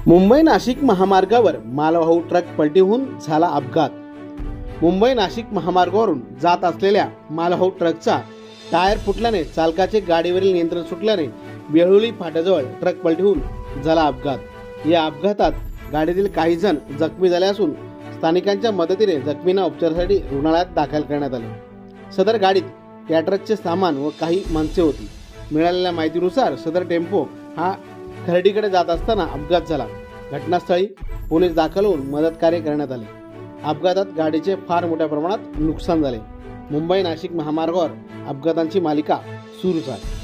मुंबई नाशिक महामार्गावर मालवाहू ट्रक पलटी होऊन झाला अपघात। मुंबई नाशिक महामार्गावरून जात असलेल्या मालवाहू ट्रकचा टायर फुटल्याने चालकाचे गाडीवरील नियंत्रण सुटल्याने बेळोली फाट्याजवळ ट्रक पलटी होऊन झाला अपघात। या अपघातात गाडीतील काही जण जखमी झाले असून स्थानिकांच्या मदतीने जखमींना उपचारासाठी रुग्णालयात दाखल करण्यात आले। सदर गाडीत कॅटरसचे सामान व काही माणसे होती। मिळालेल्या माहितीनुसार सदर टेम्पो हा खर्डीकडे जात असताना अपघात झाला। घटनास्थळी पोलीस दाखल होऊन मदत कार्य करण्यात आले। अपघातात गाडीचे फार मोठ्या प्रमाणात नुकसान झाले। मुंबई नाशिक महामार्गावर अपघातांची मालिका सुरूच आहे।